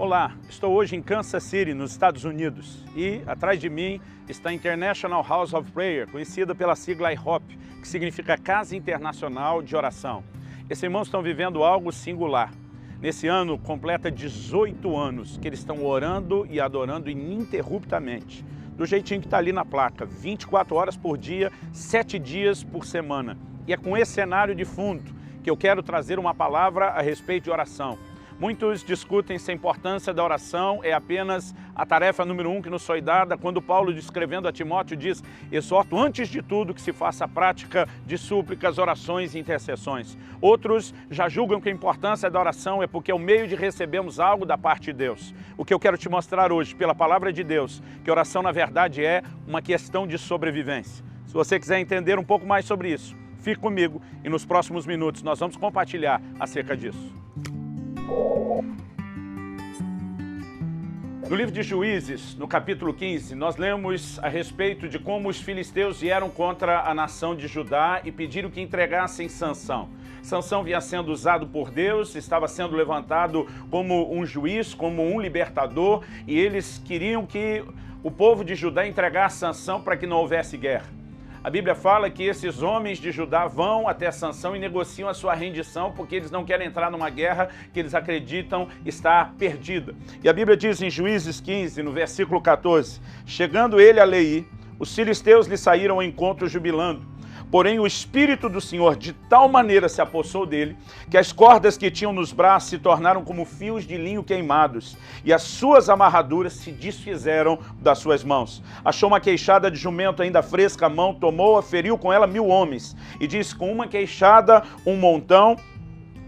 Olá, estou hoje em Kansas City, nos Estados Unidos, e atrás de mim está a International House of Prayer, conhecida pela sigla IHOP, que significa Casa Internacional de Oração. Esses irmãos estão vivendo algo singular. Nesse ano, completa 18 anos que eles estão orando e adorando ininterruptamente, do jeitinho que está ali na placa, 24 horas por dia, 7 dias por semana. E é com esse cenário de fundo que eu quero trazer uma palavra a respeito de oração. Muitos discutem se a importância da oração é apenas a tarefa número 1 que nos foi dada, quando Paulo, escrevendo a Timóteo, diz: exorto antes de tudo que se faça a prática de súplicas, orações e intercessões. Outros já julgam que a importância da oração é porque é o meio de recebermos algo da parte de Deus. O que eu quero te mostrar hoje, pela palavra de Deus, que oração na verdade é uma questão de sobrevivência. Se você quiser entender um pouco mais sobre isso, fique comigo e nos próximos minutos nós vamos compartilhar acerca disso. No livro de Juízes, no capítulo 15, nós lemos a respeito de como os filisteus vieram contra a nação de Judá e pediram que entregassem Sansão. Sansão vinha sendo usado por Deus, estava sendo levantado como um juiz, como um libertador, e eles queriam que o povo de Judá entregasse Sansão para que não houvesse guerra. A Bíblia fala que esses homens de Judá vão até Sansão e negociam a sua rendição porque eles não querem entrar numa guerra que eles acreditam estar perdida. E a Bíblia diz em Juízes 15, no versículo 14, chegando ele a Leí, os filisteus lhe saíram ao encontro jubilando. Porém, o Espírito do Senhor de tal maneira se apossou dele, que as cordas que tinham nos braços se tornaram como fios de linho queimados, e as suas amarraduras se desfizeram das suas mãos. Achou uma queixada de jumento ainda fresca à mão, tomou-a, feriu com ela 1000 homens, e disse: com uma queixada, um montão,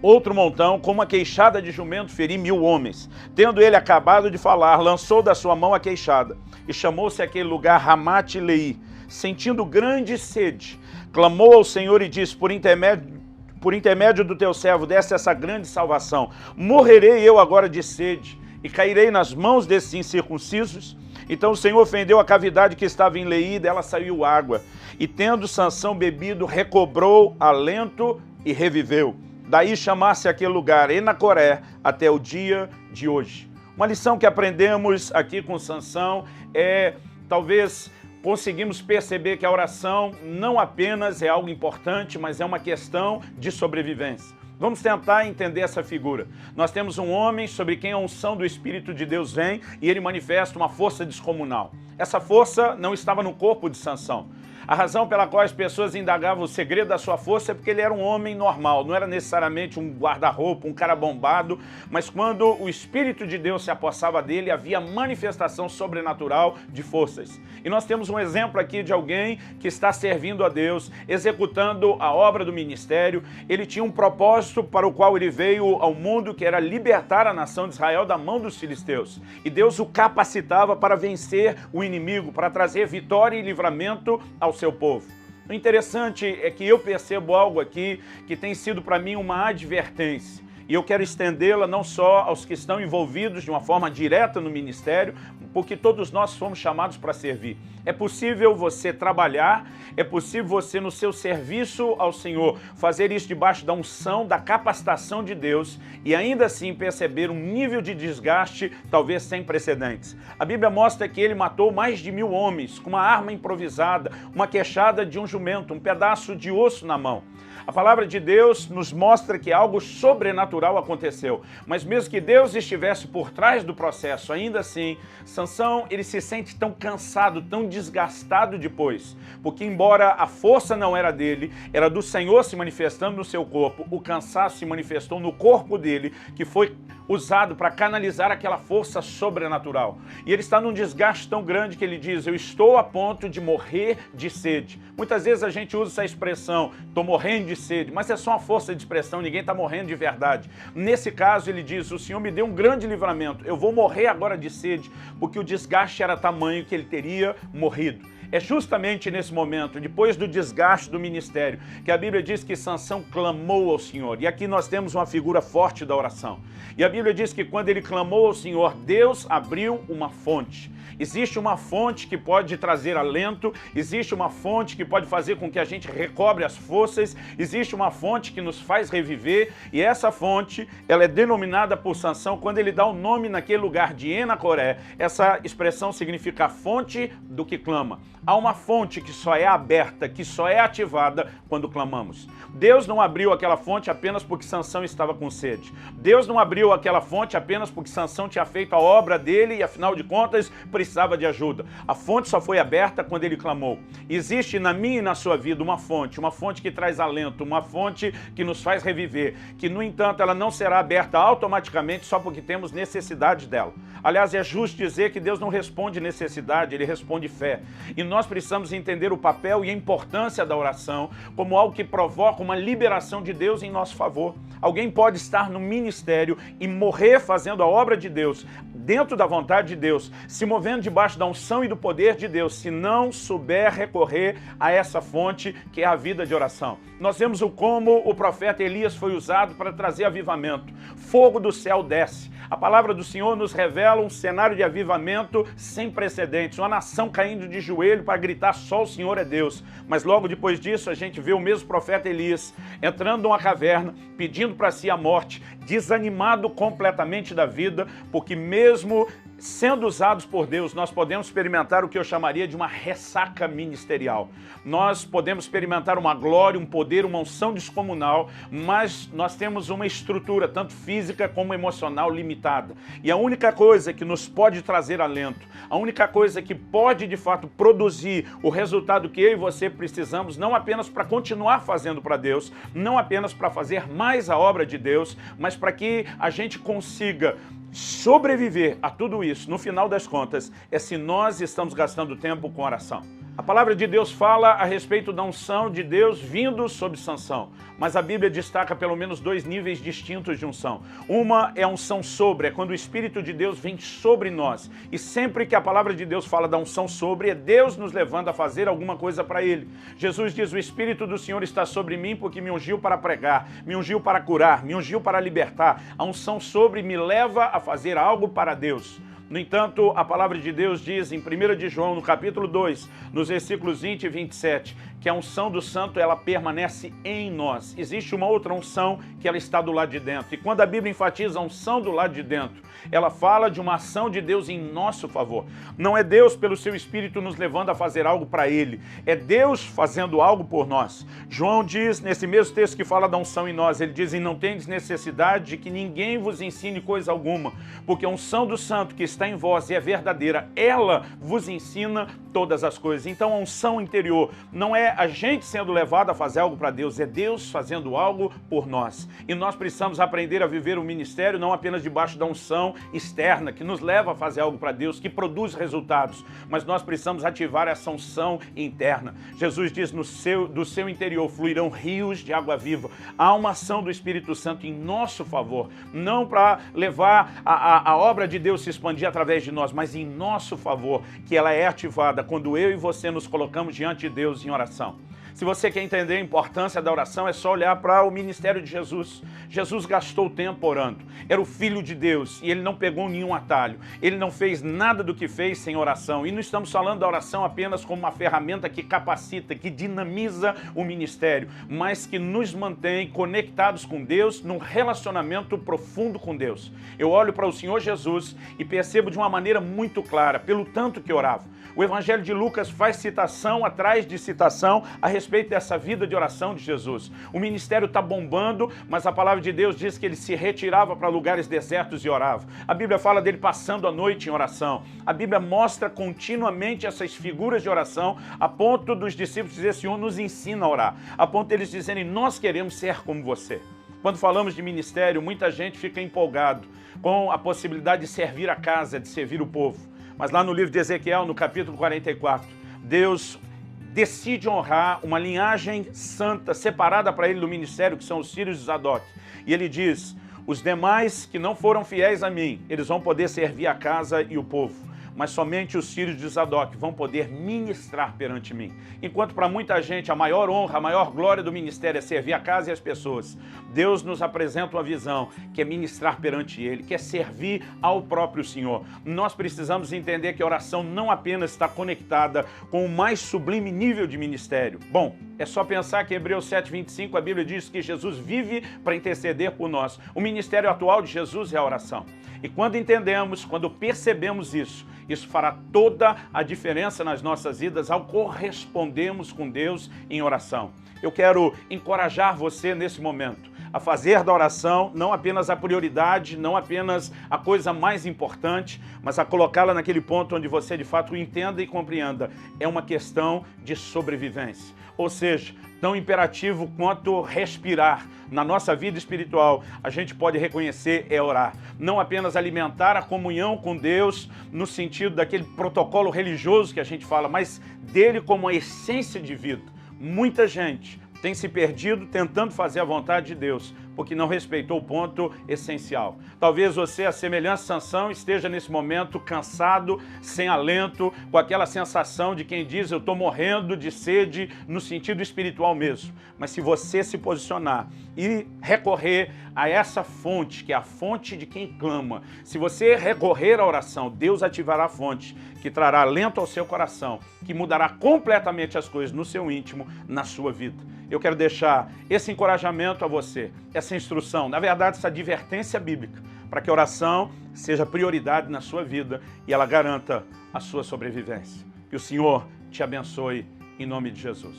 outro montão, com uma queixada de jumento, feri 1000 homens. Tendo ele acabado de falar, lançou da sua mão a queixada, e chamou-se aquele lugar Ramate-Leí. Sentindo grande sede, clamou ao Senhor e disse: por intermédio do teu servo, desse essa grande salvação. Morrerei eu agora de sede e cairei nas mãos desses incircuncisos? Então o Senhor fendeu a cavidade que estava em Leí, dela saiu água. E tendo Sansão bebido, recobrou alento e reviveu. Daí chamasse aquele lugar Enacoré até o dia de hoje. Uma lição que aprendemos aqui com Sansão é, talvez, conseguimos perceber que a oração não apenas é algo importante, mas é uma questão de sobrevivência. Vamos tentar entender essa figura. Nós temos um homem sobre quem a unção do Espírito de Deus vem e ele manifesta uma força descomunal. Essa força não estava no corpo de Sansão. A razão pela qual as pessoas indagavam o segredo da sua força é porque ele era um homem normal, não era necessariamente um guarda-roupa, um cara bombado, mas quando o Espírito de Deus se apossava dele, havia manifestação sobrenatural de forças. E nós temos um exemplo aqui de alguém que está servindo a Deus, executando a obra do ministério. Ele tinha um propósito para o qual ele veio ao mundo, que era libertar a nação de Israel da mão dos filisteus. E Deus o capacitava para vencer o inimigo, para trazer vitória e livramento ao seu povo. O interessante é que eu percebo algo aqui que tem sido para mim uma advertência. E eu quero estendê-la não só aos que estão envolvidos de uma forma direta no ministério, porque todos nós fomos chamados para servir. É possível você trabalhar, é possível você no seu serviço ao Senhor fazer isso debaixo da unção, da capacitação de Deus e ainda assim perceber um nível de desgaste talvez sem precedentes. A Bíblia mostra que ele matou mais de 1000 homens com uma arma improvisada, uma queixada de um jumento, um pedaço de osso na mão. A palavra de Deus nos mostra que algo sobrenatural aconteceu, mas mesmo que Deus estivesse por trás do processo, ainda assim, Sansão, ele se sente tão cansado, tão desgastado depois, porque embora a força não era dele, era do Senhor se manifestando no seu corpo, o cansaço se manifestou no corpo dele, que foi usado para canalizar aquela força sobrenatural. E ele está num desgaste tão grande que ele diz: eu estou a ponto de morrer de sede. Muitas vezes a gente usa essa expressão, estou morrendo de sede, mas é só uma força de expressão, ninguém está morrendo de verdade. Nesse caso ele diz: o Senhor me deu um grande livramento, eu vou morrer agora de sede, porque o desgaste era tamanho que ele teria morrido. É justamente nesse momento, depois do desgaste do ministério, que a Bíblia diz que Sansão clamou ao Senhor. E aqui nós temos uma figura forte da oração. E a Bíblia diz que quando ele clamou ao Senhor, Deus abriu uma fonte. Existe uma fonte que pode trazer alento, existe uma fonte que pode fazer com que a gente recobre as forças, existe uma fonte que nos faz reviver, e essa fonte, ela é denominada por Sansão quando ele dá o nome naquele lugar de Enacoré. Essa expressão significa fonte do que clama. Há uma fonte que só é aberta, que só é ativada quando clamamos. Deus não abriu aquela fonte apenas porque Sansão estava com sede. Deus não abriu aquela fonte apenas porque Sansão tinha feito a obra dele e, afinal de contas, precisava de ajuda. A fonte só foi aberta quando ele clamou. Existe na minha e na sua vida uma fonte que traz alento, uma fonte que nos faz reviver, que, no entanto, ela não será aberta automaticamente só porque temos necessidade dela. Aliás, é justo dizer que Deus não responde necessidade, Ele responde fé. E nós precisamos entender o papel e a importância da oração como algo que provoca uma liberação de Deus em nosso favor. Alguém pode estar no ministério e morrer fazendo a obra de Deus, dentro da vontade de Deus, se movendo debaixo da unção e do poder de Deus, se não souber recorrer a essa fonte que é a vida de oração. Nós vemos como o profeta Elias foi usado para trazer avivamento. Fogo do céu desce. A palavra do Senhor nos revela um cenário de avivamento sem precedentes, uma nação caindo de joelho para gritar só o Senhor é Deus. Mas logo depois disso a gente vê o mesmo profeta Elias entrando numa caverna, pedindo para si a morte, desanimado completamente da vida, porque mesmo sendo usados por Deus, nós podemos experimentar o que eu chamaria de uma ressaca ministerial. Nós podemos experimentar uma glória, um poder, uma unção descomunal, mas nós temos uma estrutura, tanto física como emocional, limitada. E a única coisa que nos pode trazer alento, a única coisa que pode, de fato, produzir o resultado que eu e você precisamos, não apenas para continuar fazendo para Deus, não apenas para fazer mais a obra de Deus, mas para que a gente consiga sobreviver a tudo isso, no final das contas, é se nós estamos gastando tempo com oração. A palavra de Deus fala a respeito da unção de Deus vindo sobre Sansão, mas a Bíblia destaca pelo menos dois níveis distintos de unção. Uma é a unção sobre, é quando o Espírito de Deus vem sobre nós. E sempre que a palavra de Deus fala da unção sobre, é Deus nos levando a fazer alguma coisa para Ele. Jesus diz, o Espírito do Senhor está sobre mim porque me ungiu para pregar, me ungiu para curar, me ungiu para libertar. A unção sobre me leva a fazer algo para Deus. No entanto, a palavra de Deus diz em 1 de João, no capítulo 2, nos versículos 20 e 27, que a unção do santo, ela permanece em nós. Existe uma outra unção que ela está do lado de dentro. E quando a Bíblia enfatiza a unção do lado de dentro, ela fala de uma ação de Deus em nosso favor. Não é Deus, pelo seu Espírito, nos levando a fazer algo para Ele. É Deus fazendo algo por nós. João diz, nesse mesmo texto que fala da unção em nós, ele diz, e não tendes necessidade de que ninguém vos ensine coisa alguma, porque a unção do santo que está em vós e é verdadeira, ela vos ensina todas as coisas. Então a unção interior não é a gente sendo levado a fazer algo para Deus, é Deus fazendo algo por nós. E nós precisamos aprender a viver o ministério não apenas debaixo da unção externa, que nos leva a fazer algo para Deus, que produz resultados, mas nós precisamos ativar essa unção interna. Jesus diz, do seu interior fluirão rios de água viva. Há uma ação do Espírito Santo em nosso favor, não para levar a obra de Deus se expandir através de nós, mas em nosso favor, que ela é ativada quando eu e você nos colocamos diante de Deus em oração. Se você quer entender a importância da oração, é só olhar para o ministério de Jesus. Jesus gastou tempo orando. Era o Filho de Deus e ele não pegou nenhum atalho. Ele não fez nada do que fez sem oração. E não estamos falando da oração apenas como uma ferramenta que capacita, que dinamiza o ministério, mas que nos mantém conectados com Deus, num relacionamento profundo com Deus. Eu olho para o Senhor Jesus e percebo de uma maneira muito clara, pelo tanto que orava. O Evangelho de Lucas faz citação atrás de citação a respeito dessa vida de oração de Jesus. O ministério está bombando, mas a palavra de Deus diz que ele se retirava para lugares desertos e orava. A Bíblia fala dele passando a noite em oração. A Bíblia mostra continuamente essas figuras de oração, a ponto dos discípulos dizer, Senhor, nos ensina a orar. A ponto deles dizerem, nós queremos ser como você. Quando falamos de ministério, muita gente fica empolgado com a possibilidade de servir a casa, de servir o povo. Mas lá no livro de Ezequiel, no capítulo 44, Deus decide honrar uma linhagem santa, separada para ele do ministério, que são os filhos de Zadok. E ele diz, os demais que não foram fiéis a mim, eles vão poder servir a casa e o povo. mas somente os filhos de Zadok vão poder ministrar perante mim. Enquanto para muita gente a maior honra, a maior glória do ministério é servir a casa e as pessoas, Deus nos apresenta uma visão que é ministrar perante Ele, que é servir ao próprio Senhor. Nós precisamos entender que a oração não apenas está conectada com o mais sublime nível de ministério. Bom, é só pensar que em Hebreus 7:25 a Bíblia diz que Jesus vive para interceder por nós. O ministério atual de Jesus é a oração. E quando entendemos, quando percebemos isso fará toda a diferença nas nossas vidas ao correspondermos com Deus em oração. Eu quero encorajar você nesse momento a fazer da oração não apenas a prioridade, não apenas a coisa mais importante, mas a colocá-la naquele ponto onde você de fato entenda e compreenda. É uma questão de sobrevivência. Ou seja, tão imperativo quanto respirar na nossa vida espiritual, a gente pode reconhecer é orar. Não apenas alimentar a comunhão com Deus no sentido daquele protocolo religioso que a gente fala, mas dele como a essência de vida. Muita gente tem se perdido tentando fazer a vontade de Deus, porque não respeitou o ponto essencial. Talvez você, a semelhança de Sansão, esteja nesse momento cansado, sem alento, com aquela sensação de quem diz, eu estou morrendo de sede, no sentido espiritual mesmo. Mas se você se posicionar e recorrer a essa fonte, que é a fonte de quem clama, se você recorrer à oração, Deus ativará a fonte, que trará alento ao seu coração, que mudará completamente as coisas no seu íntimo, na sua vida. Eu quero deixar esse encorajamento a você, essa instrução, na verdade, essa advertência bíblica, para que a oração seja prioridade na sua vida e ela garanta a sua sobrevivência. Que o Senhor te abençoe em nome de Jesus.